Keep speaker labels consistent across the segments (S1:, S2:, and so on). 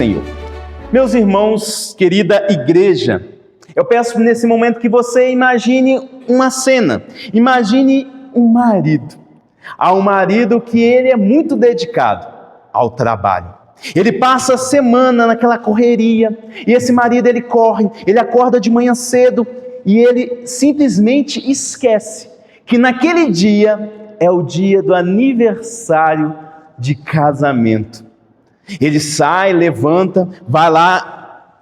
S1: Senhor. Meus irmãos, querida igreja, eu peço nesse momento que você imagine uma cena. Imagine um marido. Há um marido que ele é muito dedicado ao trabalho. Ele passa a semana naquela correria, e esse marido ele corre, ele acorda de manhã cedo e ele simplesmente esquece que naquele dia é o dia do aniversário de casamento. Ele sai, levanta, vai lá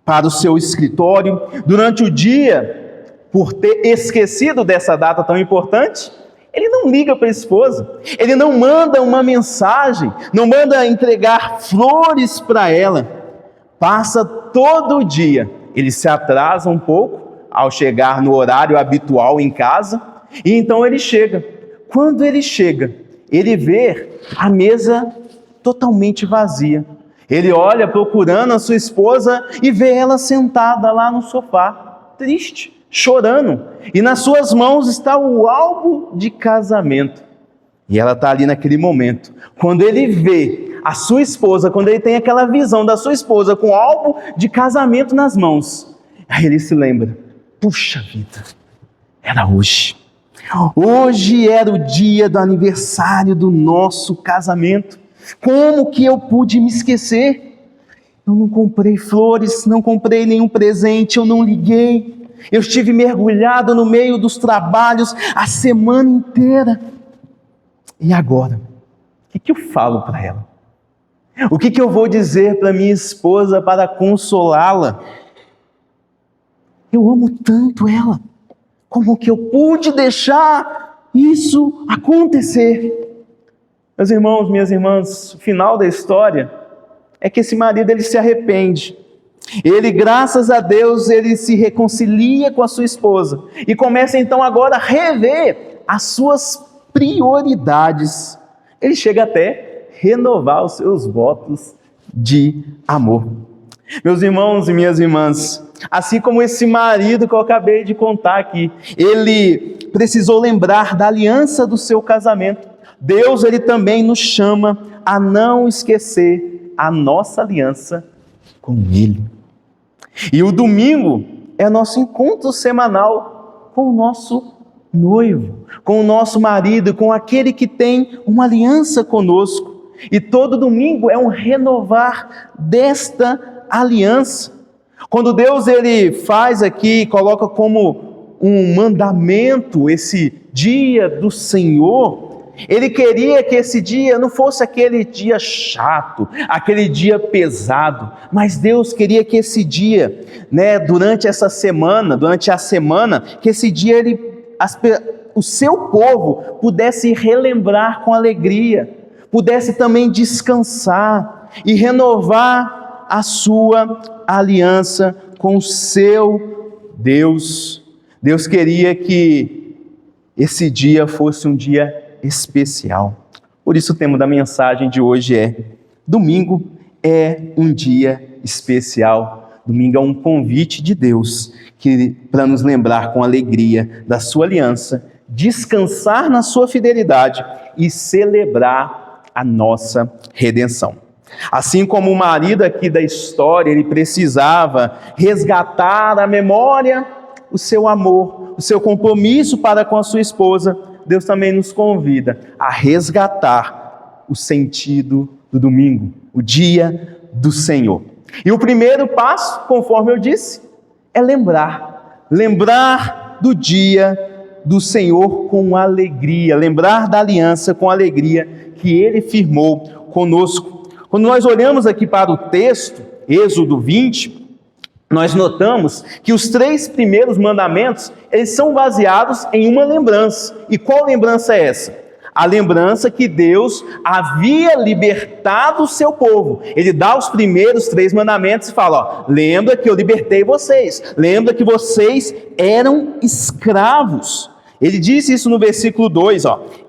S1: para o seu escritório. Durante o dia, por ter esquecido dessa data tão importante, ele não liga para a esposa, ele não manda uma mensagem, não manda entregar flores para ela. Passa todo o dia, ele se atrasa um pouco ao chegar no horário habitual em casa, e então ele chega. Quando ele chega, ele vê a mesa totalmente vazia. Ele olha procurando a sua esposa e vê ela sentada lá no sofá, triste, chorando, e nas suas mãos está o álbum de casamento. E ela está ali naquele momento. Quando ele vê a sua esposa, quando ele tem aquela visão da sua esposa com o álbum de casamento nas mãos, aí ele se lembra: puxa vida, era hoje. Hoje era o dia do aniversário do nosso casamento. Como que eu pude me esquecer? Eu não comprei flores, não comprei nenhum presente, eu não liguei. Eu estive mergulhado no meio dos trabalhos a semana inteira. E agora? O que eu falo para ela? O que eu vou dizer para minha esposa para consolá-la? Eu amo tanto ela. Como que eu pude deixar isso acontecer? Meus irmãos, minhas irmãs, o final da história é que esse marido ele se arrepende. Ele, graças a Deus, ele se reconcilia com a sua esposa e começa então agora a rever as suas prioridades. Ele chega até renovar os seus votos de amor. Meus irmãos e minhas irmãs, assim como esse marido que eu acabei de contar aqui, ele precisou lembrar da aliança do seu casamento. Deus ele também nos chama a não esquecer a nossa aliança com Ele. E o domingo é nosso encontro semanal com o nosso noivo, com o nosso marido, com aquele que tem uma aliança conosco. E todo domingo é um renovar desta aliança. Quando Deus ele faz aqui, coloca como um mandamento esse dia do Senhor, Ele queria que esse dia não fosse aquele dia chato, aquele dia pesado, mas Deus queria que esse dia, durante essa semana, durante a semana, que esse dia o seu povo pudesse relembrar com alegria, pudesse também descansar e renovar a sua aliança com o seu Deus. Deus queria que esse dia fosse um dia especial. Por isso o tema da mensagem de hoje é: domingo é um dia especial. Domingo é um convite de Deus para nos lembrar com alegria da sua aliança, descansar na sua fidelidade e celebrar a nossa redenção. Assim como o marido aqui da história, ele precisava resgatar a memória, o seu amor, o seu compromisso para com a sua esposa, Deus também nos convida a resgatar o sentido do domingo, o dia do Senhor. E o primeiro passo, conforme eu disse, é lembrar do dia do Senhor com alegria, lembrar da aliança com alegria que Ele firmou conosco. Quando nós olhamos aqui para o texto, Êxodo 20, nós notamos que os 3 primeiros mandamentos, eles são baseados em uma lembrança. E qual lembrança é essa? A lembrança que Deus havia libertado o seu povo. Ele dá os primeiros 3 mandamentos e fala: lembra que eu libertei vocês, lembra que vocês eram escravos. Ele diz isso no versículo 2,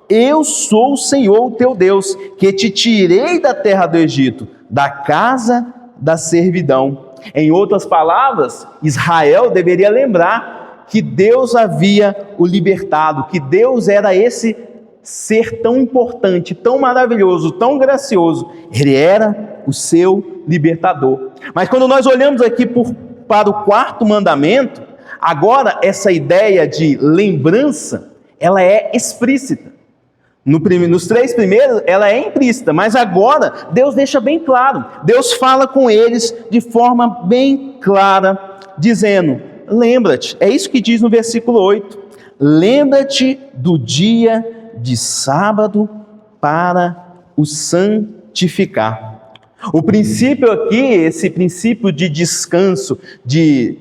S1: eu sou o Senhor, o teu Deus, que te tirei da terra do Egito, da casa da servidão. Em outras palavras, Israel deveria lembrar que Deus havia o libertado, que Deus era esse ser tão importante, tão maravilhoso, tão gracioso. Ele era o seu libertador. Mas quando nós olhamos aqui para o quarto mandamento, agora essa ideia de lembrança, ela é explícita. Nos 3 primeiros, ela é implícita, mas agora Deus deixa bem claro. Deus fala com eles de forma bem clara, dizendo: lembra-te, é isso que diz no versículo 8, lembra-te do dia de sábado para o santificar. O princípio aqui, esse princípio de descanso, de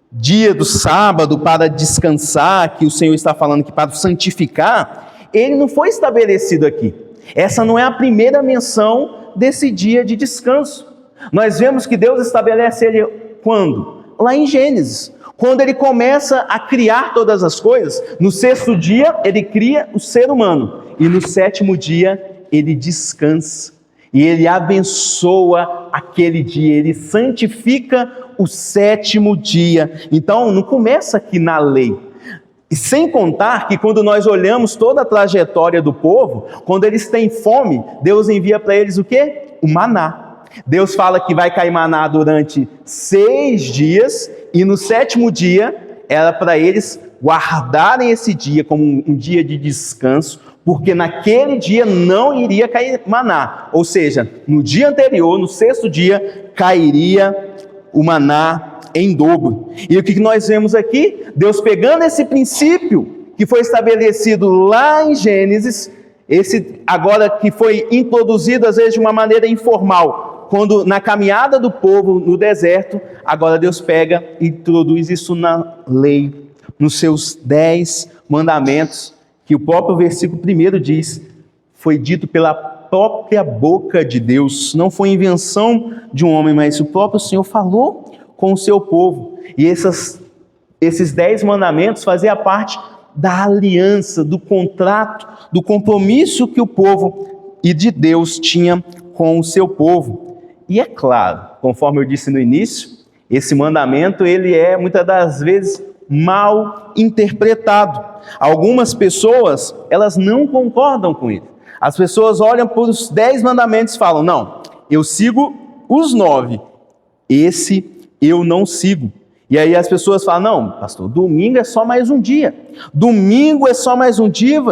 S1: dia do sábado para descansar, que o Senhor está falando que para santificar, ele não foi estabelecido aqui. Essa não é a primeira menção desse dia de descanso. Nós vemos que Deus estabelece ele quando? Lá em Gênesis. Quando ele começa a criar todas as coisas, no 6º dia ele cria o ser humano. E no 7º dia ele descansa. E ele abençoa aquele dia, ele santifica o 7º dia. Então não começa aqui na lei. E sem contar que quando nós olhamos toda a trajetória do povo, quando eles têm fome, Deus envia para eles o quê? O maná. Deus fala que vai cair maná durante 6 dias, e no 7º dia era para eles guardarem esse dia como um dia de descanso, porque naquele dia não iria cair maná. Ou seja, no dia anterior, no 6º dia, cairia o maná em dobro. E o que nós vemos aqui? Deus pegando esse princípio que foi estabelecido lá em Gênesis, esse agora que foi introduzido às vezes de uma maneira informal, quando na caminhada do povo no deserto, agora Deus pega e introduz isso na lei, nos seus 10 mandamentos, que o próprio versículo 1 diz, foi dito pela própria boca de Deus, não foi invenção de um homem, mas o próprio Senhor falou com o seu povo. E esses 10 mandamentos faziam parte da aliança, do contrato, do compromisso que o povo e de Deus tinha com o seu povo. E é claro, conforme eu disse no início, esse mandamento ele é muitas das vezes mal interpretado. Algumas pessoas, elas não concordam com ele. As pessoas olham para os 10 mandamentos e falam: não, eu sigo os 9, esse eu não sigo. E aí as pessoas falam: não, pastor, domingo é só mais um dia. Domingo é só mais um dia.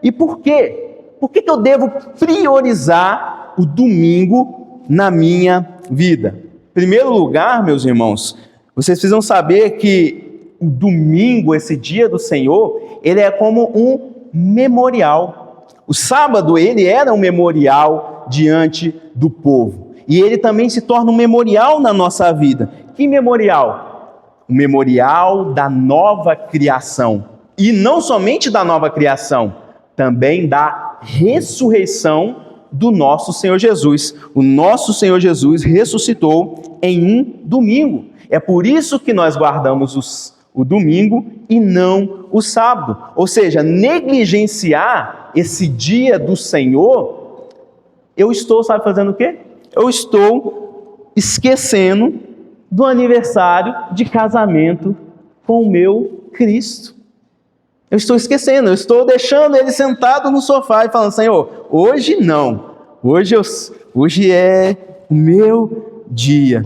S1: E por quê? Por que eu devo priorizar o domingo na minha vida? Em primeiro lugar, meus irmãos, vocês precisam saber que o domingo, esse dia do Senhor, ele é como um memorial. O sábado, ele era um memorial diante do povo. E ele também se torna um memorial na nossa vida. Que memorial? O memorial da nova criação. E não somente da nova criação, também da ressurreição do nosso Senhor Jesus. O nosso Senhor Jesus ressuscitou em um domingo. É por isso que nós guardamos o domingo e não o sábado. Ou seja, negligenciar esse dia do Senhor, eu estou, sabe, fazendo o quê? Eu estou esquecendo do aniversário de casamento com o meu Cristo. Eu estou esquecendo, eu estou deixando ele sentado no sofá e falando: Senhor, hoje não, hoje é o meu dia.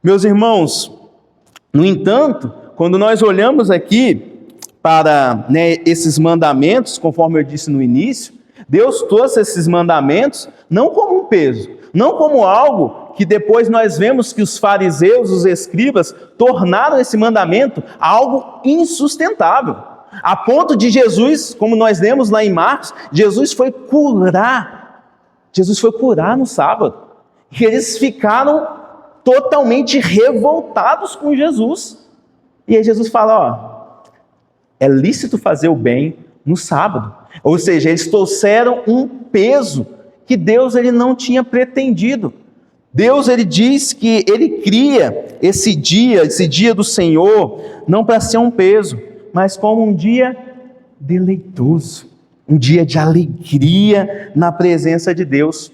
S1: Meus irmãos, no entanto, quando nós olhamos aqui para esses mandamentos, conforme eu disse no início, Deus trouxe esses mandamentos não como um peso, não como algo que depois nós vemos que os fariseus, os escribas, tornaram esse mandamento algo insustentável. A ponto de Jesus, como nós lemos lá em Marcos, Jesus foi curar no sábado. E eles ficaram totalmente revoltados com Jesus. E aí Jesus fala: é lícito fazer o bem no sábado. Ou seja, eles trouxeram um peso que Deus ele não tinha pretendido. Deus ele diz que ele cria esse dia do Senhor, não para ser um peso, mas como um dia deleitoso, um dia de alegria na presença de Deus.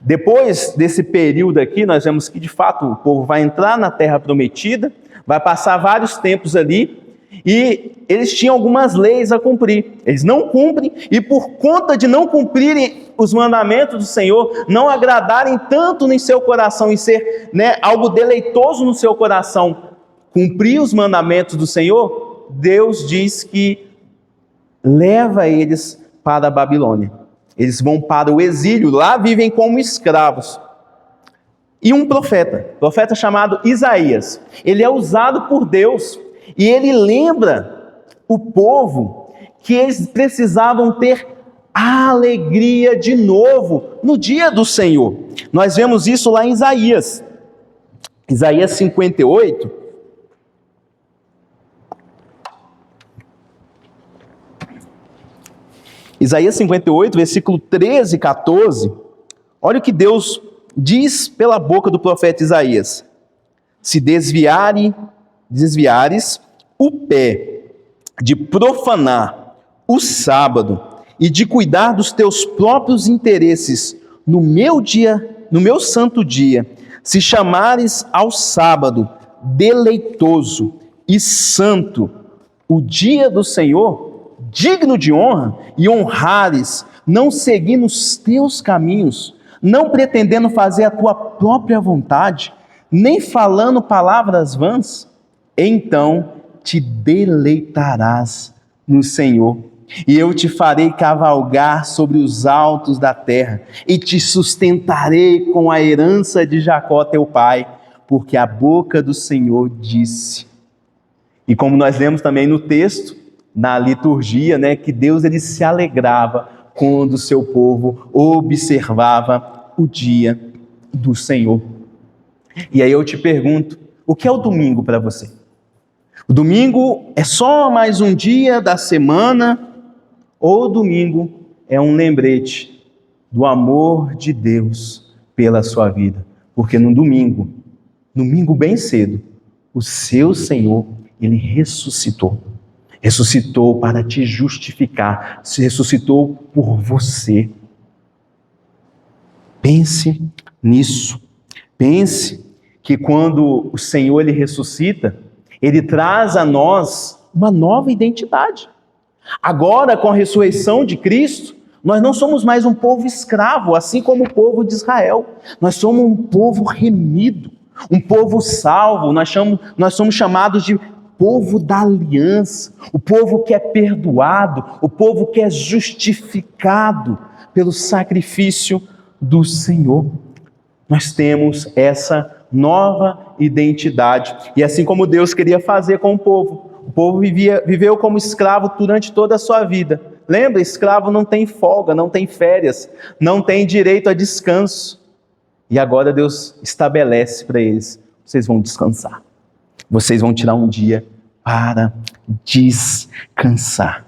S1: Depois desse período aqui, nós vemos que de fato o povo vai entrar na terra prometida, vai passar vários tempos ali, e eles tinham algumas leis a cumprir. Eles não cumprem, e por conta de não cumprirem os mandamentos do Senhor não agradarem tanto no seu coração e ser, algo deleitoso no seu coração, cumprir os mandamentos do Senhor, Deus diz que leva eles para a Babilônia. Eles vão para o exílio, lá vivem como escravos. E um profeta chamado Isaías, ele é usado por Deus e ele lembra o povo que eles precisavam ter alegria de novo no dia do Senhor. Nós vemos isso lá em Isaías 58. Isaías 58, versículo 13 e 14, olha o que Deus diz pela boca do profeta Isaías: se desviares o pé de profanar o sábado e de cuidar dos teus próprios interesses no meu santo dia, se chamares ao sábado deleitoso e santo, o dia do Senhor, digno de honra, e honrares, não seguindo os teus caminhos, não pretendendo fazer a tua própria vontade, nem falando palavras vãs, então te deleitarás no Senhor, e eu te farei cavalgar sobre os altos da terra, e te sustentarei com a herança de Jacó teu pai, porque a boca do Senhor disse. E como nós lemos também no texto, na liturgia, que Deus ele se alegrava quando o seu povo observava o dia do Senhor. E aí eu te pergunto, o que é o domingo para você? O domingo é só mais um dia da semana, ou o domingo é um lembrete do amor de Deus pela sua vida? Porque no domingo bem cedo, o seu Senhor, ele ressuscitou. Ressuscitou para te justificar, se ressuscitou por você. Pense nisso. Pense que quando o Senhor ele ressuscita, ele traz a nós uma nova identidade. Agora, com a ressurreição de Cristo, nós não somos mais um povo escravo, assim como o povo de Israel. Nós somos um povo remido, um povo salvo. Nós somos chamados de povo da aliança, o povo que é perdoado, o povo que é justificado pelo sacrifício do Senhor. Nós temos essa nova identidade, e assim como Deus queria fazer com o povo viveu como escravo durante toda a sua vida. Lembra, escravo não tem folga, não tem férias, não tem direito a descanso. E agora Deus estabelece para eles: vocês vão descansar. Vocês vão tirar um dia para descansar.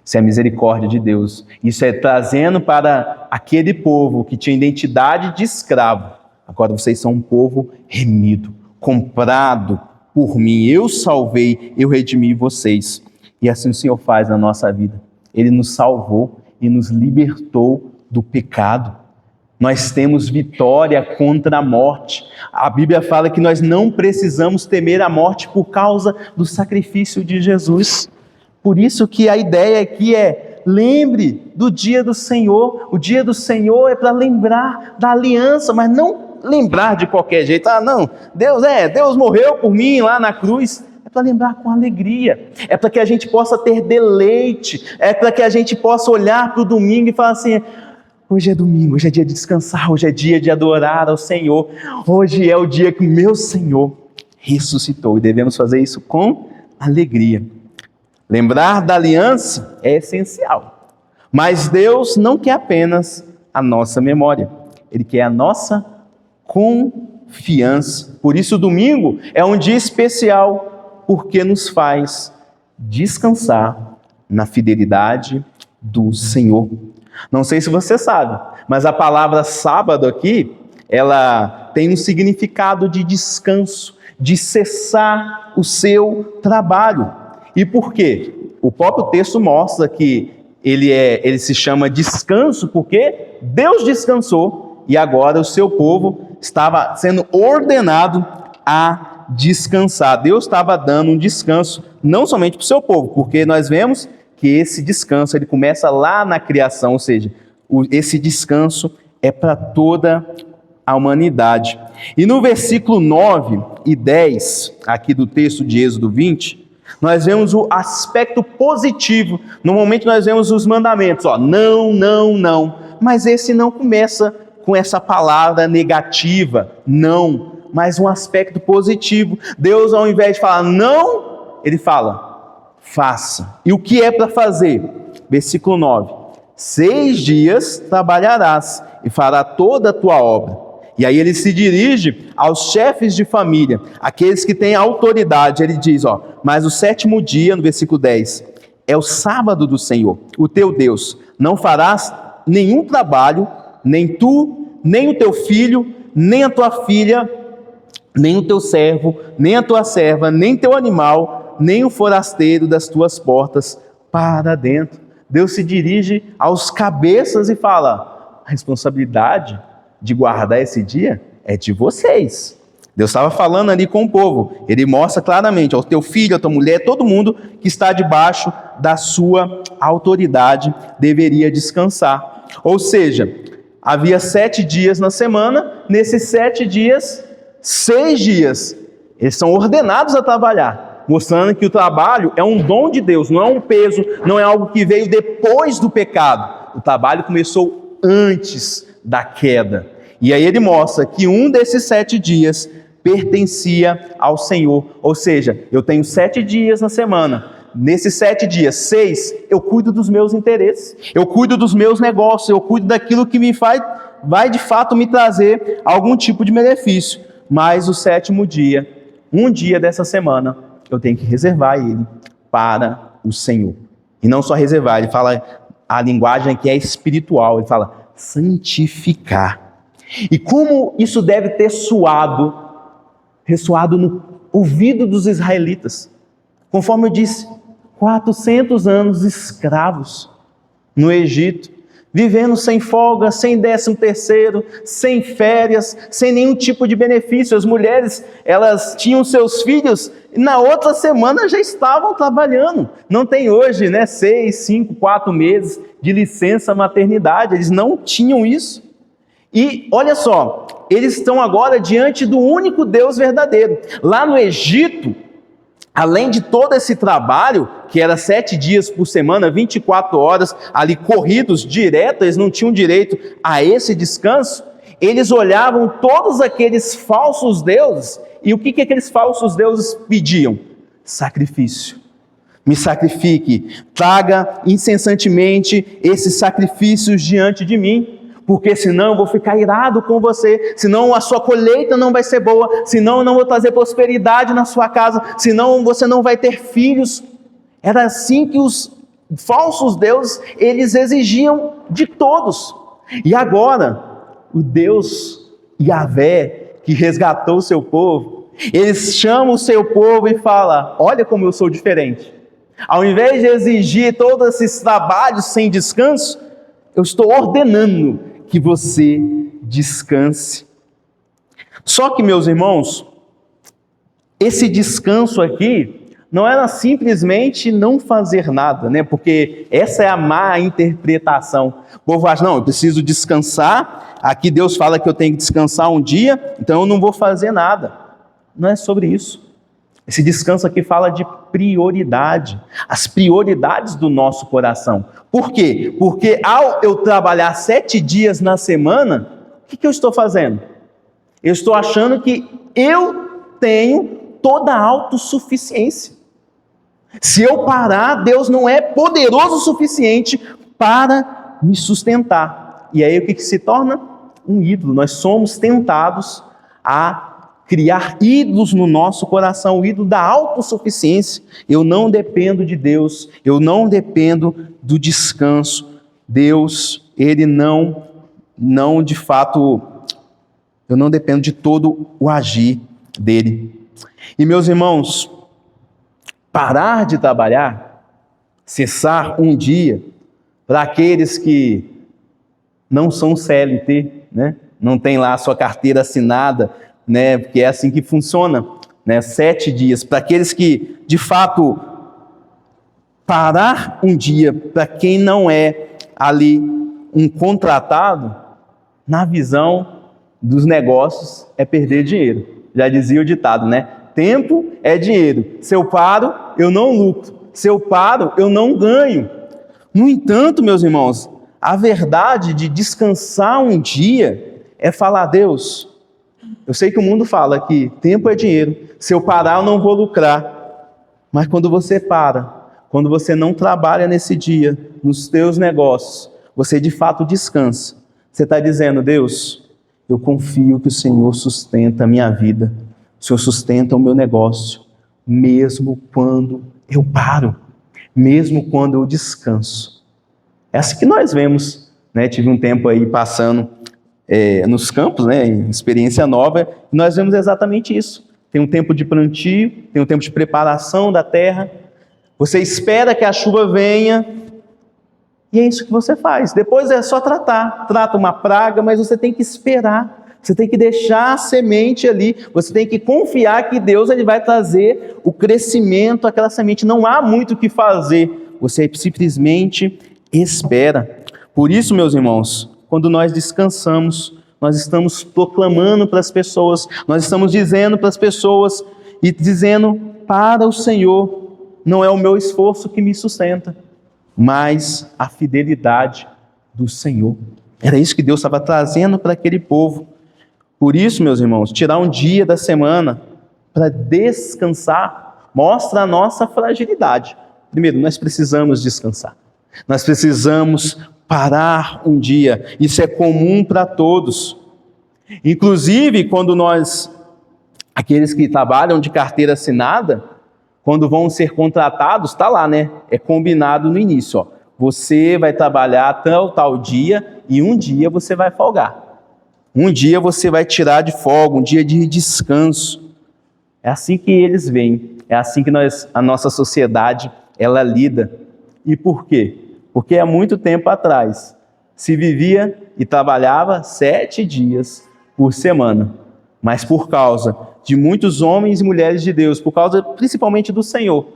S1: Isso é a misericórdia de Deus. Isso é trazendo para aquele povo que tinha identidade de escravo. Agora vocês são um povo remido, comprado por mim. Eu salvei, eu redimi vocês. E assim o Senhor faz na nossa vida. Ele nos salvou e nos libertou do pecado. Nós temos vitória contra a morte. A Bíblia fala que nós não precisamos temer a morte por causa do sacrifício de Jesus. Por isso que a ideia aqui é: lembre do dia do Senhor. O dia do Senhor é para lembrar da aliança, mas não lembrar de qualquer jeito. Não, Deus morreu por mim lá na cruz. É para lembrar com alegria. É para que a gente possa ter deleite. É para que a gente possa olhar para o domingo e falar assim: hoje é domingo, hoje é dia de descansar, hoje é dia de adorar ao Senhor. Hoje é o dia que o meu Senhor ressuscitou, e devemos fazer isso com alegria. Lembrar da aliança é essencial, mas Deus não quer apenas a nossa memória, Ele quer a nossa confiança. Por isso o domingo é um dia especial, porque nos faz descansar na fidelidade do Senhor. Não sei se você sabe, mas a palavra sábado aqui, ela tem um significado de descanso, de cessar o seu trabalho. E por quê? O próprio texto mostra que ele se chama descanso porque Deus descansou e agora o seu povo estava sendo ordenado a descansar. Deus estava dando um descanso não somente para o seu povo, porque nós vemos que esse descanso ele começa lá na criação, ou seja, esse descanso é para toda a humanidade. E no versículo 9 e 10, aqui do texto de Êxodo 20, nós vemos o aspecto positivo. Normalmente nós vemos os mandamentos, não, não, não. Mas esse não começa com essa palavra negativa, não, mas um aspecto positivo. Deus, ao invés de falar não, Ele fala, faça. E o que é para fazer? Versículo 9, 6 dias trabalharás e fará toda a tua obra. E aí ele se dirige aos chefes de família, aqueles que têm autoridade. Ele diz, mas o 7º dia, no versículo 10, é o sábado do Senhor, o teu Deus. Não farás nenhum trabalho, nem tu, nem o teu filho, nem a tua filha, nem o teu servo, nem a tua serva, nem teu animal, nem o forasteiro das tuas portas para dentro. Deus se dirige aos cabeças e fala, a responsabilidade de guardar esse dia é de vocês. Deus estava falando ali com o povo. Ele mostra claramente, ao teu filho, a tua mulher, todo mundo que está debaixo da sua autoridade deveria descansar. Ou seja, havia 7 dias na semana, nesses 7 dias, 6 dias, eles são ordenados a trabalhar, mostrando que o trabalho é um dom de Deus, não é um peso, não é algo que veio depois do pecado. O trabalho começou antes da queda. E aí ele mostra que um desses 7 dias pertencia ao Senhor. Ou seja, eu tenho 7 dias na semana. Nesses 7 dias, 6, eu cuido dos meus interesses, eu cuido dos meus negócios, eu cuido daquilo que vai de fato me trazer algum tipo de benefício. Mas o 7º dia, um dia dessa semana, eu tenho que reservar ele para o Senhor. E não só reservar, ele fala a linguagem que é espiritual, ele fala santificar. E como isso deve ter ressoado no ouvido dos israelitas. Conforme eu disse, 400 anos escravos no Egito, vivendo sem folga, sem 13º, sem férias, sem nenhum tipo de benefício. As mulheres, elas tinham seus filhos e na outra semana já estavam trabalhando. Não tem hoje, 6, 5, 4 meses de licença maternidade, eles não tinham isso. E olha só, eles estão agora diante do único Deus verdadeiro. Lá no Egito, além de todo esse trabalho, que era 7 dias por semana, 24 horas, ali corridos direto, eles não tinham direito a esse descanso, eles olhavam todos aqueles falsos deuses, e o que aqueles falsos deuses pediam? Sacrifício. Me sacrifique, traga incessantemente esses sacrifícios diante de mim, porque senão eu vou ficar irado com você, senão a sua colheita não vai ser boa, senão eu não vou trazer prosperidade na sua casa, senão você não vai ter filhos. Era assim que os falsos deuses, eles exigiam de todos. E agora, o Deus Yahvé, que resgatou o seu povo, eles chamam o seu povo e falam, olha como eu sou diferente. Ao invés de exigir todos esses trabalhos sem descanso, eu estou ordenando que você descanse. Só que, meus irmãos, esse descanso aqui não era simplesmente não fazer nada, porque essa é a má interpretação. O povo acha, não, eu preciso descansar, aqui Deus fala que eu tenho que descansar um dia, então eu não vou fazer nada. Não é sobre isso. Esse descanso aqui fala de prioridade, as prioridades do nosso coração. Por quê? Porque ao eu trabalhar 7 dias na semana, o que eu estou fazendo? Eu estou achando que eu tenho toda a autossuficiência. Se eu parar, Deus não é poderoso o suficiente para me sustentar. E aí o que se torna? Um ídolo. Nós somos tentados a criar ídolos no nosso coração, o ídolo da autossuficiência. Eu não dependo de Deus, eu não dependo do descanso. Deus, Ele não de fato, eu não dependo de todo o agir dEle. E meus irmãos, parar de trabalhar, cessar um dia, para aqueles que não são CLT, não tem lá a sua carteira assinada, porque é assim que funciona, 7 dias, para aqueles que, de fato, parar um dia, para quem não é ali um contratado, na visão dos negócios, é perder dinheiro. Já dizia o ditado, né? Tempo é dinheiro. Se eu paro, eu não lucro. Se eu paro, eu não ganho. No entanto, meus irmãos, a verdade de descansar um dia é falar: Deus, eu sei que o mundo fala que tempo é dinheiro. Se eu parar, eu não vou lucrar. Mas quando você para, quando você não trabalha nesse dia, nos teus negócios, você de fato descansa. Você está dizendo: Deus, eu confio que o Senhor sustenta a minha vida. O Senhor sustenta o meu negócio, mesmo quando eu paro, mesmo quando eu descanso. É assim que nós vemos, né? Tive um tempo aí passando nos campos, né? Em experiência nova, e nós vemos exatamente isso. Tem um tempo de plantio, tem um tempo de preparação da terra. Você espera que a chuva venha, e é isso que você faz. Depois é só tratar. Trata uma praga, mas você tem que esperar. Você tem que deixar a semente ali. Você tem que confiar que Deus ele vai trazer o crescimento, aquela semente. Não há muito o que fazer. Você simplesmente espera. Por isso, meus irmãos, quando nós descansamos, nós estamos proclamando para as pessoas, nós estamos dizendo para as pessoas e dizendo para o Senhor: não é o meu esforço que me sustenta, mas a fidelidade do Senhor. Era isso que Deus estava trazendo para aquele povo. Por isso, meus irmãos, tirar um dia da semana para descansar mostra a nossa fragilidade. Primeiro, nós precisamos descansar. Nós precisamos parar um dia. Isso é comum para todos. Inclusive, quando aqueles que trabalham de carteira assinada, quando vão ser contratados, está lá, né? É combinado no início, ó. Você vai trabalhar até tal dia e um dia você vai folgar. Um dia você vai tirar de folga, um dia de descanso. É assim que eles veem, é assim que a nossa sociedade, ela lida. E por quê? Porque há muito tempo atrás se vivia e trabalhava 7 dias por semana. Mas por causa de muitos homens e mulheres de Deus, por causa principalmente do Senhor,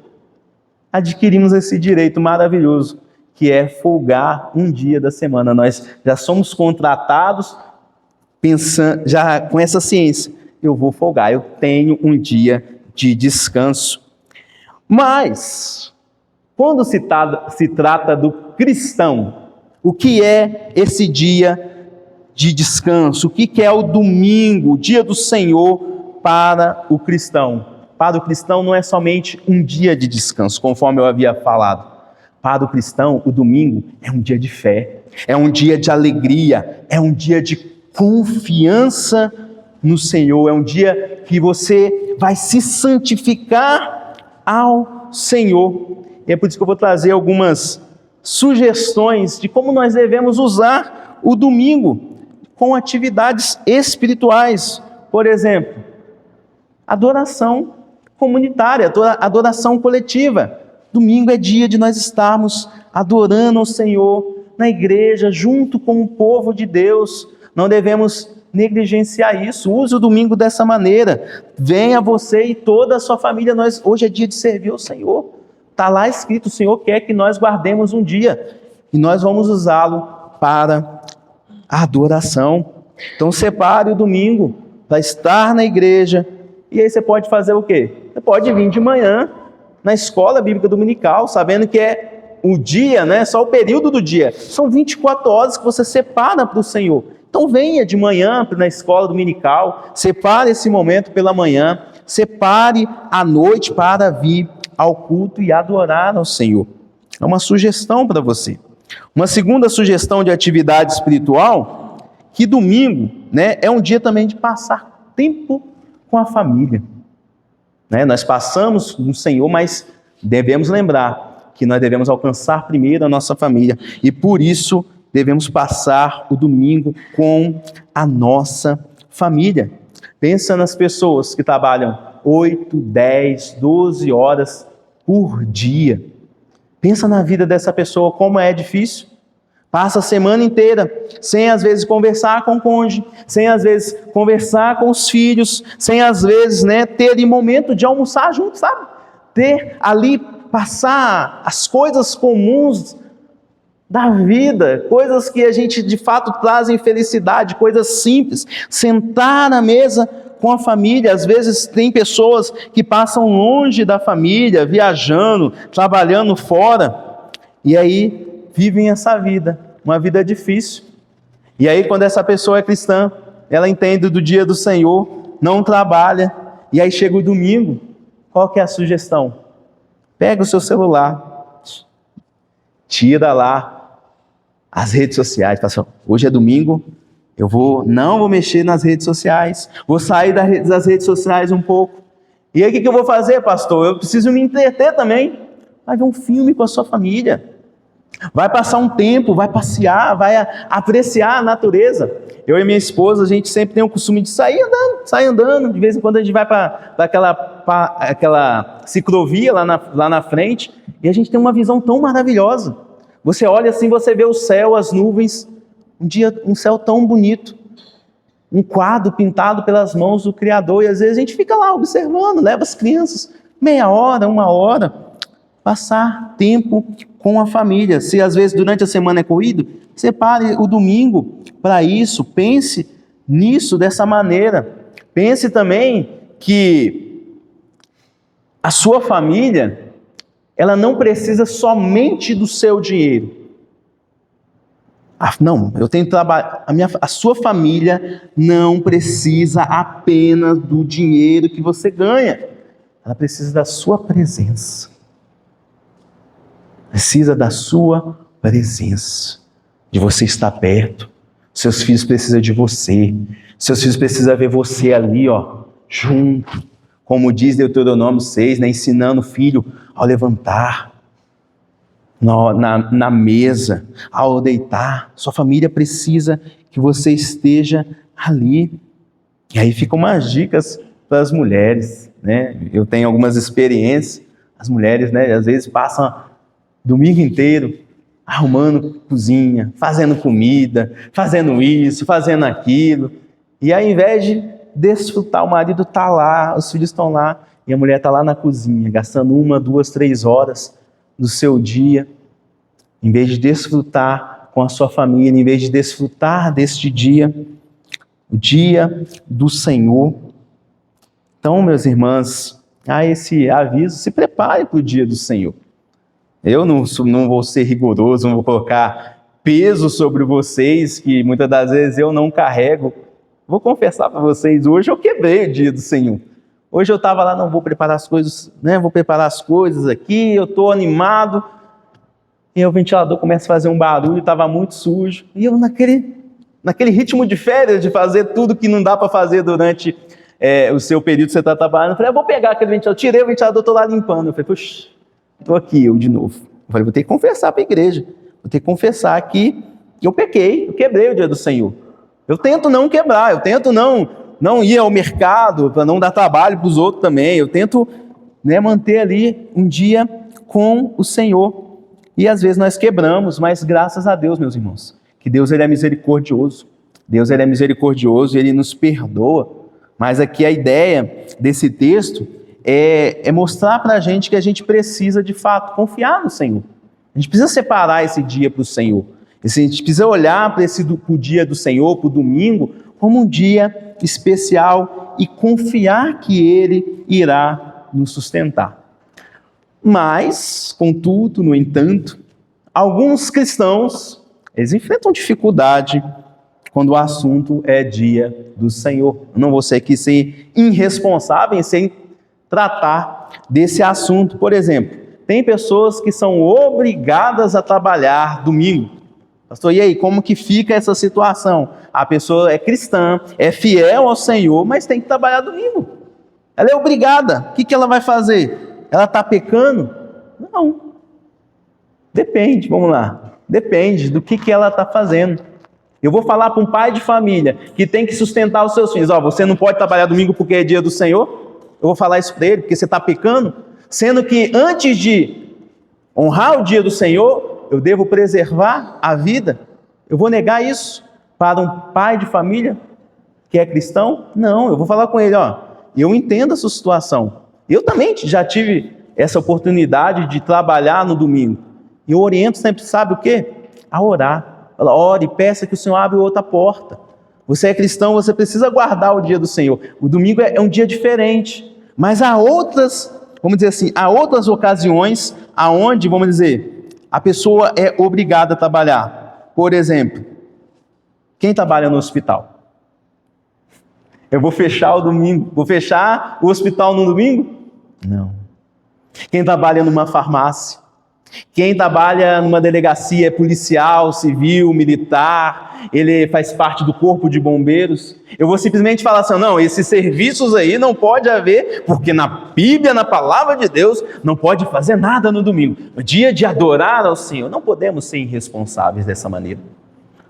S1: adquirimos esse direito maravilhoso, que é folgar um dia da semana. Nós já somos contratados pensando, já com essa ciência: eu vou folgar, eu tenho um dia de descanso. Mas, quando se trata do cristão, o que é esse dia de descanso? O que é o domingo, o dia do Senhor para o cristão? Para o cristão não é somente um dia de descanso, conforme eu havia falado. Para o cristão, o domingo é um dia de fé, é um dia de alegria, é um dia de confiança no Senhor, é um dia que você vai se santificar ao Senhor. E é por isso que eu vou trazer algumas sugestões de como nós devemos usar o domingo com atividades espirituais. Por exemplo, adoração comunitária, adoração coletiva. Domingo é dia de nós estarmos adorando ao Senhor na igreja, junto com o povo de Deus. Não devemos negligenciar isso. Use o domingo dessa maneira. Venha você e toda a sua família. Hoje é dia de servir ao Senhor. Está lá escrito: o Senhor quer que nós guardemos um dia. E nós vamos usá-lo para a adoração. Então separe o domingo para estar na igreja. E aí você pode fazer o quê? Você pode vir de manhã na escola bíblica dominical, sabendo que é o dia, né? Só o período do dia. São 24 horas que você separa para o Senhor. Então venha de manhã na escola dominical, separe esse momento pela manhã, separe à noite para vir ao culto e adorar ao Senhor. É uma sugestão para você. Uma segunda sugestão de atividade espiritual, que domingo, né, é um dia também de passar tempo com a família. Né? Nós passamos no Senhor, mas devemos lembrar que nós devemos alcançar primeiro a nossa família. E por isso devemos passar o domingo com a nossa família. Pensa nas pessoas que trabalham 8, 10, 12 horas por dia. Pensa na vida dessa pessoa, como é difícil. Passa a semana inteira sem às vezes conversar com o cônjuge, sem às vezes conversar com os filhos, sem às vezes, né, ter ali momento de almoçar junto, sabe? Ter ali, passar as coisas comuns da vida, coisas que a gente de fato trazem felicidade, coisas simples. Sentar na mesa com a família. Às vezes tem pessoas que passam longe da família, viajando, trabalhando fora, e aí vivem essa vida, uma vida difícil. E aí quando essa pessoa é cristã, ela entende do dia do Senhor, não trabalha, e aí chega o domingo, qual que é a sugestão? Pega o seu celular, tira lá as redes sociais, fala assim, hoje é domingo, eu não vou mexer nas redes sociais, vou sair das redes sociais um pouco. E aí o que eu vou fazer, pastor? Eu preciso me entreter também. Vai ver um filme com a sua família, vai passar um tempo, vai passear, vai apreciar a natureza. Eu e minha esposa, a gente sempre tem o costume de sair andando, de vez em quando a gente vai para aquela ciclovia lá na frente, e a gente tem uma visão tão maravilhosa. Você olha assim, você vê o céu, as nuvens, um céu tão bonito, um quadro pintado pelas mãos do Criador, e às vezes a gente fica lá observando, leva as crianças, meia hora, uma hora, passar tempo com a família. Se às vezes durante a semana é corrido, separe o domingo para isso, pense nisso dessa maneira. Pense também que a sua família, ela não precisa somente do seu dinheiro. Não, eu tenho trabalho. A sua família não precisa apenas do dinheiro que você ganha. Ela precisa da sua presença. Precisa da sua presença. De você estar perto. Seus filhos precisam de você. Seus filhos precisam ver você ali, junto. Como diz Deuteronômio 6, ensinando o filho ao levantar, na mesa, ao deitar. Sua família precisa que você esteja ali. E aí ficam umas dicas para as mulheres, né? Eu tenho algumas experiências. As mulheres, né, às vezes passam domingo inteiro arrumando cozinha, fazendo comida, fazendo isso, fazendo aquilo. E ao invés de desfrutar, o marido está lá, os filhos estão lá, e a mulher está lá na cozinha, gastando 1, 2, 3 horas do seu dia, em vez de desfrutar com a sua família, em vez de desfrutar deste dia, o dia do Senhor. Então, meus irmãos, há esse aviso, se prepare para o dia do Senhor. Eu não vou ser rigoroso, não vou colocar peso sobre vocês, que muitas das vezes eu não carrego. Vou confessar para vocês, hoje eu quebrei o dia do Senhor. Hoje eu estava lá, não vou preparar as coisas, né? Vou preparar as coisas aqui, eu estou animado. E o ventilador começa a fazer um barulho, estava muito sujo. E eu naquele ritmo de férias, de fazer tudo que não dá para fazer durante o seu período que você está trabalhando. Eu falei, eu vou pegar aquele ventilador, tirei o ventilador, estou lá limpando. Eu falei, puxa, estou aqui, eu de novo. Eu falei, vou ter que confessar para a igreja. Vou ter que confessar que eu pequei, eu quebrei o dia do Senhor. Eu tento não quebrar, eu tento não ir ao mercado para não dar trabalho para os outros também. Eu tento, manter ali um dia com o Senhor. E às vezes nós quebramos, mas graças a Deus, meus irmãos, que Deus ele é misericordioso. Deus ele é misericordioso e Ele nos perdoa. Mas aqui a ideia desse texto é mostrar para a gente que a gente precisa de fato confiar no Senhor. A gente precisa separar esse dia para o Senhor. A gente precisa olhar para o dia do Senhor, para o domingo, como um dia especial e confiar que Ele irá nos sustentar. Mas, contudo, no entanto, alguns cristãos, eles enfrentam dificuldade quando o assunto é dia do Senhor. Eu não vou ser aqui ser irresponsável sem tratar desse assunto. Por exemplo, tem pessoas que são obrigadas a trabalhar domingo. Pastor, e aí, como que fica essa situação? A pessoa é cristã, é fiel ao Senhor, mas tem que trabalhar domingo. Ela é obrigada. O que ela vai fazer? Ela está pecando? Não. Depende, vamos lá. Depende do que ela está fazendo. Eu vou falar para um pai de família que tem que sustentar os seus filhos. Você não pode trabalhar domingo porque é dia do Senhor? Eu vou falar isso para ele, porque você está pecando? Sendo que antes de honrar o dia do Senhor, eu devo preservar a vida? Eu vou negar isso para um pai de família que é cristão? Não, eu vou falar com ele, eu entendo a sua situação. Eu também já tive essa oportunidade de trabalhar no domingo. E eu oriento sempre, sabe o quê? a orar. Fala, ore, peça que o Senhor abra outra porta. Você é cristão, você precisa guardar o dia do Senhor. O domingo é um dia diferente, mas há outras, vamos dizer assim, há outras ocasiões aonde, vamos dizer, a pessoa é obrigada a trabalhar. Por exemplo, quem trabalha no hospital? Eu vou fechar o domingo, vou fechar o hospital no domingo? Não. Quem trabalha numa farmácia? Quem trabalha numa delegacia policial, civil, militar, ele faz parte do corpo de bombeiros. Eu vou simplesmente falar assim, não, esses serviços aí não pode haver, porque na Bíblia, na palavra de Deus, não pode fazer nada no domingo. No dia de adorar ao Senhor, não podemos ser irresponsáveis dessa maneira.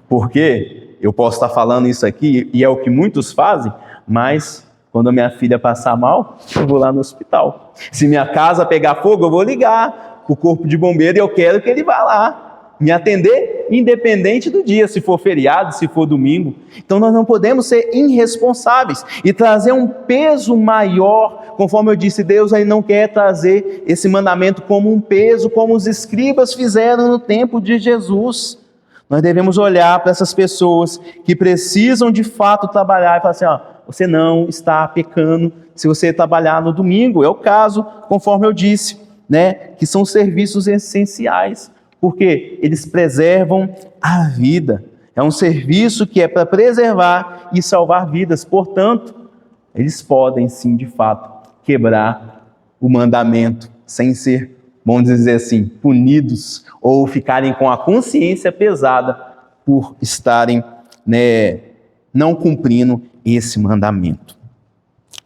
S1: Porque eu posso estar falando isso aqui, e é o que muitos fazem, mas quando a minha filha passar mal, eu vou lá no hospital. Se minha casa pegar fogo, eu vou ligar o corpo de bombeiro e eu quero que ele vá lá me atender, independente do dia, se for feriado, se for domingo. Então nós não podemos ser irresponsáveis e trazer um peso maior, conforme eu disse, Deus aí não quer trazer esse mandamento como um peso, como os escribas fizeram no tempo de Jesus. Nós devemos olhar para essas pessoas que precisam de fato trabalhar e falar assim, ó, você não está pecando se você trabalhar no domingo. É o caso, conforme eu disse, né, que são serviços essenciais, porque eles preservam a vida. É um serviço que é para preservar e salvar vidas. Portanto, eles podem sim, de fato, quebrar o mandamento sem ser, vamos dizer assim, punidos ou ficarem com a consciência pesada por estarem, né, não cumprindo esse mandamento.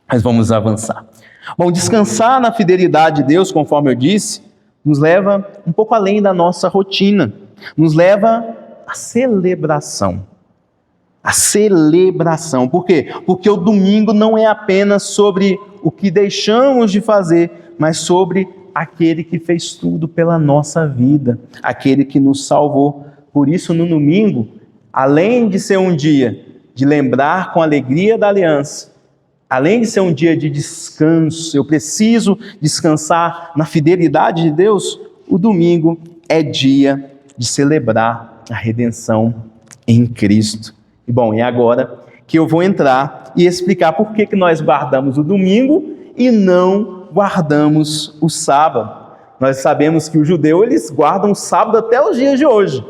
S1: Mas vamos avançar. Bom, descansar na fidelidade de Deus, conforme eu disse, nos leva um pouco além da nossa rotina, nos leva à celebração. A celebração. Por quê? Porque o domingo não é apenas sobre o que deixamos de fazer, mas sobre aquele que fez tudo pela nossa vida, aquele que nos salvou. Por isso, no domingo, além de ser um dia de lembrar com alegria da aliança, além de ser um dia de descanso, eu preciso descansar na fidelidade de Deus, o domingo é dia de celebrar a redenção em Cristo. E bom, é agora que eu vou entrar e explicar por que nós guardamos o domingo e não guardamos o sábado. Nós sabemos que os judeus, eles guardam o sábado até os dias de hoje.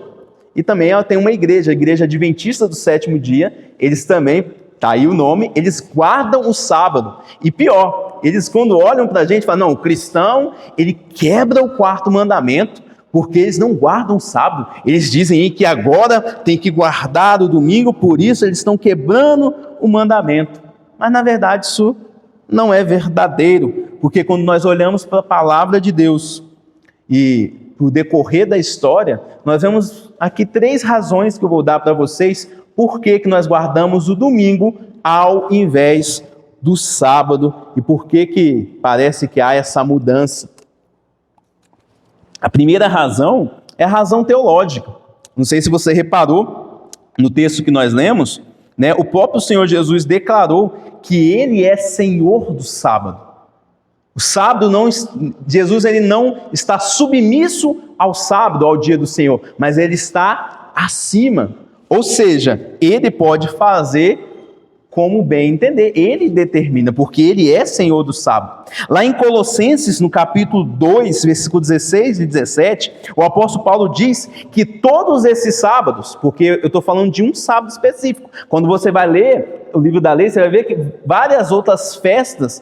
S1: E também tem uma igreja, a Igreja Adventista do Sétimo Dia, eles também, tá aí o nome, eles guardam o sábado. E pior, eles quando olham para a gente, falam, não, o cristão, ele quebra o quarto mandamento, porque eles não guardam o sábado. Eles dizem aí que agora tem que guardar o domingo, por isso eles estão quebrando o mandamento. Mas na verdade isso não é verdadeiro, porque quando nós olhamos para a palavra de Deus e no decorrer da história, nós vemos aqui 3 razões que eu vou dar para vocês por que nós guardamos o domingo ao invés do sábado e por que parece que há essa mudança. A primeira razão é a razão teológica. Não sei se você reparou no texto que nós lemos, né, o próprio Senhor Jesus declarou que Ele é Senhor do sábado. O sábado Jesus ele não está submisso ao sábado, ao dia do Senhor, mas Ele está acima. Ou seja, Ele pode fazer como bem entender, Ele determina, porque Ele é Senhor do sábado. Lá em Colossenses, no capítulo 2, versículo 16 e 17, o apóstolo Paulo diz que todos esses sábados, porque eu estou falando de um sábado específico, quando você vai ler o livro da lei, você vai ver que várias outras festas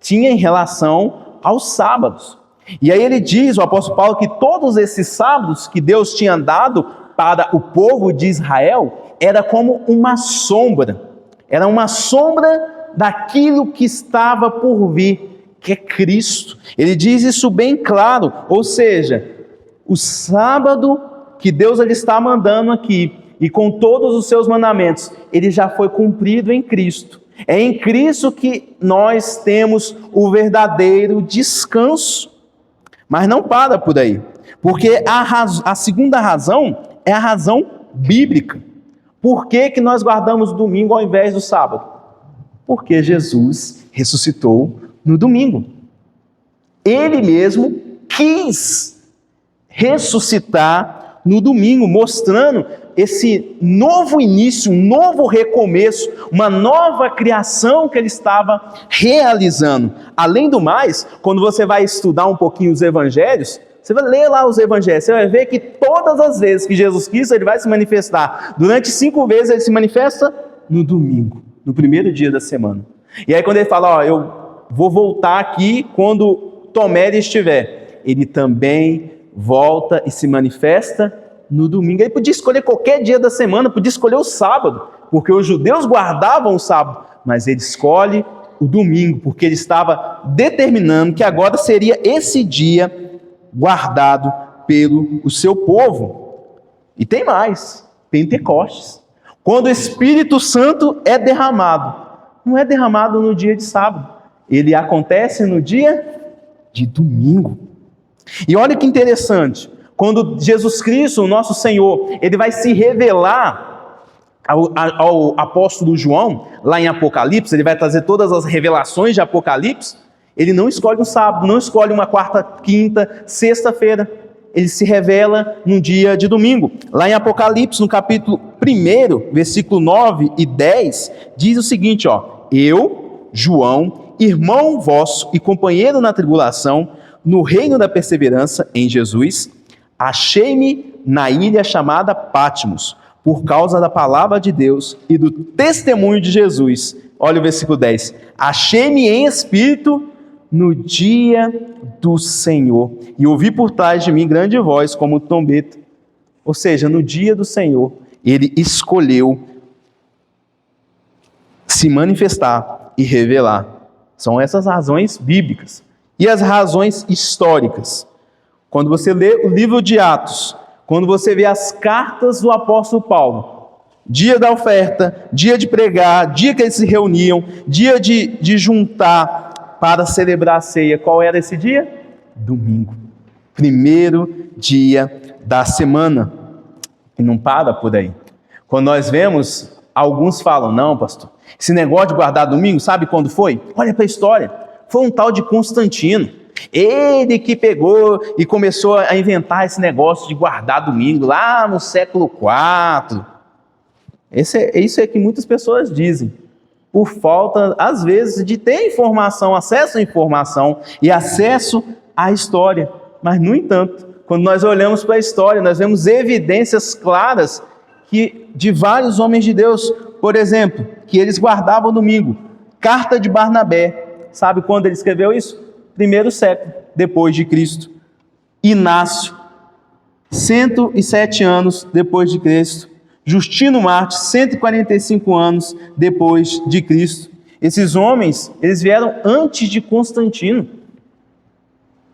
S1: tinham em relação aos sábados. E aí ele diz, o apóstolo Paulo, que todos esses sábados que Deus tinha dado para o povo de Israel, era como uma sombra. Era uma sombra daquilo que estava por vir, que é Cristo. Ele diz isso bem claro, ou seja, o sábado que Deus ele está mandando aqui, e com todos os seus mandamentos, ele já foi cumprido em Cristo. É em Cristo que nós temos o verdadeiro descanso. Mas não para por aí, porque a segunda razão é a razão bíblica. Por que nós guardamos o domingo ao invés do sábado? Porque Jesus ressuscitou no domingo. Ele mesmo quis ressuscitar no domingo, mostrando esse novo início, um novo recomeço, uma nova criação que ele estava realizando. Além do mais, quando você vai estudar um pouquinho os evangelhos, você vai ler lá os evangelhos, você vai ver que todas as vezes que Jesus Cristo ele vai se manifestar, durante 5 vezes ele se manifesta no domingo, no primeiro dia da semana. E aí quando ele fala, ó, eu vou voltar aqui quando Tomé estiver, ele também volta e se manifesta no domingo. Ele podia escolher qualquer dia da semana, podia escolher o sábado, porque os judeus guardavam o sábado, mas ele escolhe o domingo, porque ele estava determinando que agora seria esse dia guardado pelo o seu povo. E tem mais, Pentecostes. Quando o Espírito Santo é derramado, não é derramado no dia de sábado, ele acontece no dia de domingo. E olha que interessante, quando Jesus Cristo, o nosso Senhor, ele vai se revelar ao apóstolo João, lá em Apocalipse, ele vai trazer todas as revelações de Apocalipse, ele não escolhe um sábado, não escolhe uma quarta, quinta, sexta-feira, ele se revela no dia de domingo. Lá em Apocalipse, no capítulo 1, versículo 9 e 10, diz o seguinte, ó: eu, João, irmão vosso e companheiro na tribulação, no reino da perseverança em Jesus, achei-me na ilha chamada Patmos, por causa da palavra de Deus e do testemunho de Jesus. Olha o versículo 10. Achei-me em espírito no dia do Senhor, e ouvi por trás de mim grande voz, como trombeta. Ou seja, no dia do Senhor, ele escolheu se manifestar e revelar. São essas razões bíblicas. E as razões históricas. Quando você lê o livro de Atos, quando você vê as cartas do apóstolo Paulo, dia da oferta, dia de pregar, dia que eles se reuniam, dia de juntar para celebrar a ceia, qual era esse dia? Domingo. Primeiro dia da semana. E não para por aí. Quando nós vemos, alguns falam, não, pastor, esse negócio de guardar domingo, sabe quando foi? Olha para a história. Foi um tal de Constantino. Ele que pegou e começou a inventar esse negócio de guardar domingo lá no século IV. Isso é que muitas pessoas dizem. Por falta, às vezes, de ter informação, acesso à informação e acesso à história. Mas, no entanto, quando nós olhamos para a história, nós vemos evidências claras de vários homens de Deus, por exemplo, que eles guardavam domingo. Carta de Barnabé. Sabe quando ele escreveu isso? 1º século depois de Cristo. Inácio, 107 anos depois de Cristo. Justino Mártir, 145 anos depois de Cristo. Esses homens, eles vieram antes de Constantino.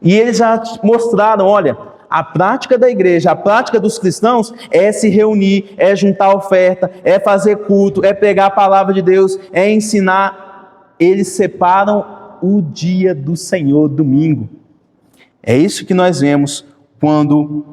S1: E eles já mostraram, olha, a prática da igreja, a prática dos cristãos é se reunir, é juntar oferta, é fazer culto, é pregar a palavra de Deus, é ensinar. Eles separam o dia do Senhor, domingo. É isso que nós vemos quando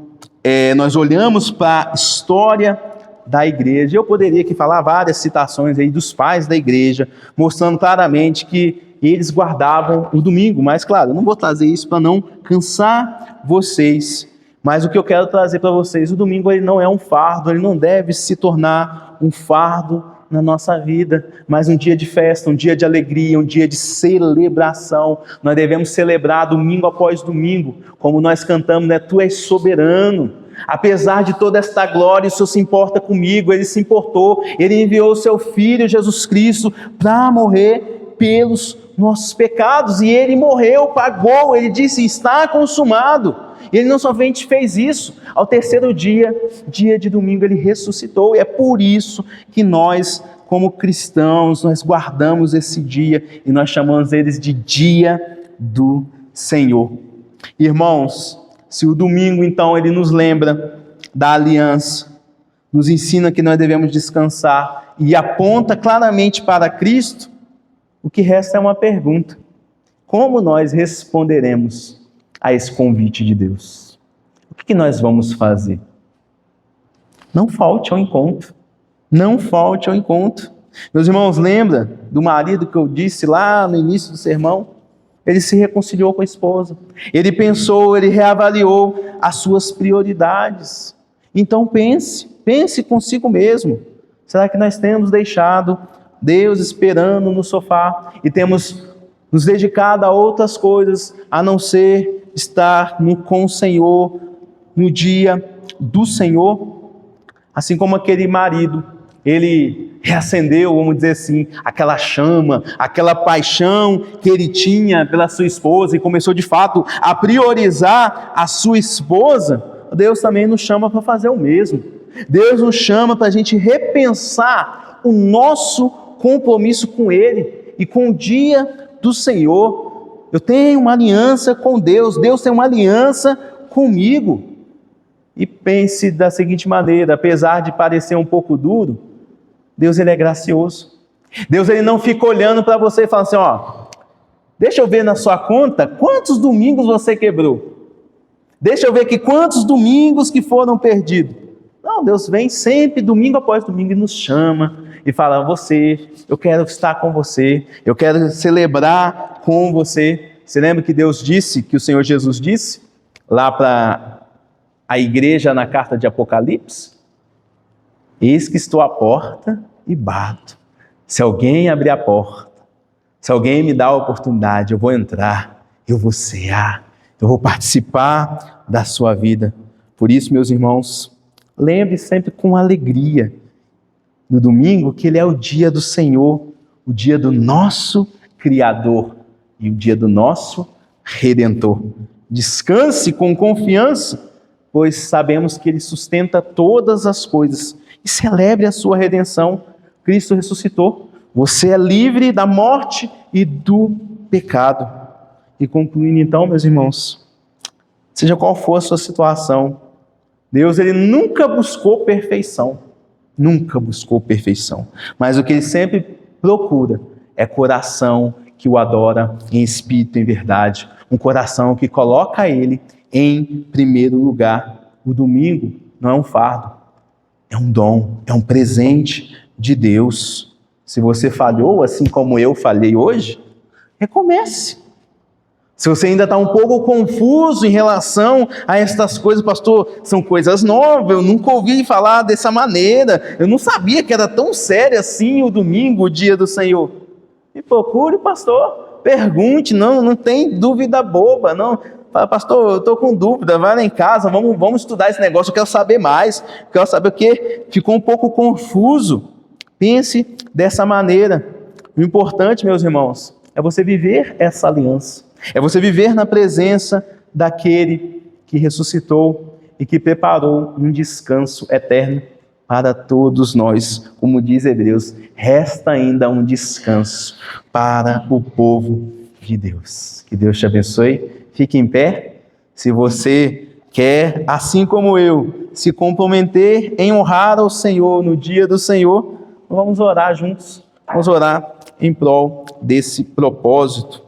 S1: nós olhamos para a história da igreja. Eu poderia aqui falar várias citações aí dos pais da igreja, mostrando claramente que eles guardavam o domingo, mas claro, eu não vou trazer isso para não cansar vocês, mas o que eu quero trazer para vocês, o domingo ele não é um fardo, ele não deve se tornar um fardo na nossa vida, mas um dia de festa, um dia de alegria, um dia de celebração. Nós devemos celebrar domingo após domingo, como nós cantamos, né? Tu és soberano. Apesar de toda esta glória, o Senhor se importa comigo, Ele se importou, Ele enviou o Seu Filho Jesus Cristo para morrer pelos nossos pecados, e Ele morreu, pagou, Ele disse, está consumado. Ele não somente fez isso, ao terceiro dia, dia de domingo, Ele ressuscitou, e é por isso que nós, como cristãos, nós guardamos esse dia, e nós chamamos eles de dia do Senhor. Irmãos, se o domingo, então, ele nos lembra da aliança, nos ensina que nós devemos descansar, e aponta claramente para Cristo, o que resta é uma pergunta: como nós responderemos a esse convite de Deus? O que nós vamos fazer? Não falte ao encontro. Não falte ao encontro. Meus irmãos, lembra do marido que eu disse lá no início do sermão? Ele se reconciliou com a esposa. Ele pensou, ele reavaliou as suas prioridades. Então pense consigo mesmo. Será que nós temos deixado Deus esperando no sofá e temos nos dedicado a outras coisas, a não ser estar com o Senhor, no dia do Senhor? Assim como aquele marido, ele reacendeu, vamos dizer assim, aquela chama, aquela paixão que ele tinha pela sua esposa e começou de fato a priorizar a sua esposa. Deus também nos chama para fazer o mesmo. Deus nos chama para a gente repensar o nosso compromisso com Ele e com o dia do Senhor. Eu tenho uma aliança com Deus, Deus tem uma aliança comigo. E pense da seguinte maneira: apesar de parecer um pouco duro, Deus ele é gracioso. Deus ele não fica olhando para você e falando assim: deixa eu ver na sua conta quantos domingos você quebrou. Deixa eu ver aqui quantos domingos que foram perdidos. Não, Deus vem sempre, domingo após domingo, e nos chama e fala: eu quero estar com você, eu quero celebrar com você. Você lembra que Deus disse, que o Senhor Jesus disse, lá para a igreja na carta de Apocalipse? Eis que estou à porta e bato. Se alguém abrir a porta, se alguém me dá a oportunidade, eu vou entrar, eu vou cear, eu vou participar da sua vida. Por isso, meus irmãos, lembre sempre com alegria no domingo que ele é o dia do Senhor, o dia do nosso Criador e o dia do nosso Redentor. Descanse com confiança, pois sabemos que ele sustenta todas as coisas. E celebre a sua redenção. Cristo ressuscitou. Você é livre da morte e do pecado. E concluindo então, meus irmãos, seja qual for a sua situação, Deus ele nunca buscou perfeição. Nunca buscou perfeição. Mas o que ele sempre procura é coração que o adora em espírito e em verdade. Um coração que coloca ele em primeiro lugar. O domingo não é um fardo. É um dom, é um presente de Deus. Se você falhou, assim como eu falhei hoje, recomece. Se você ainda está um pouco confuso em relação a estas coisas, pastor, são coisas novas, eu nunca ouvi falar dessa maneira, eu não sabia que era tão sério assim o domingo, o dia do Senhor. Me procure, pastor, pergunte, não tem dúvida boba, não. Fala: pastor, eu estou com dúvida, vai lá em casa, vamos estudar esse negócio, eu quero saber mais, eu quero saber o que ficou um pouco confuso. Pense dessa maneira. O importante, meus irmãos, é você viver essa aliança, é você viver na presença daquele que ressuscitou e que preparou um descanso eterno para todos nós. Como diz Hebreus, resta ainda um descanso para o povo de Deus. Que Deus te abençoe. Fique em pé. Se você quer, assim como eu, se comprometer em honrar ao Senhor no dia do Senhor, vamos orar juntos. Vamos orar em prol desse propósito.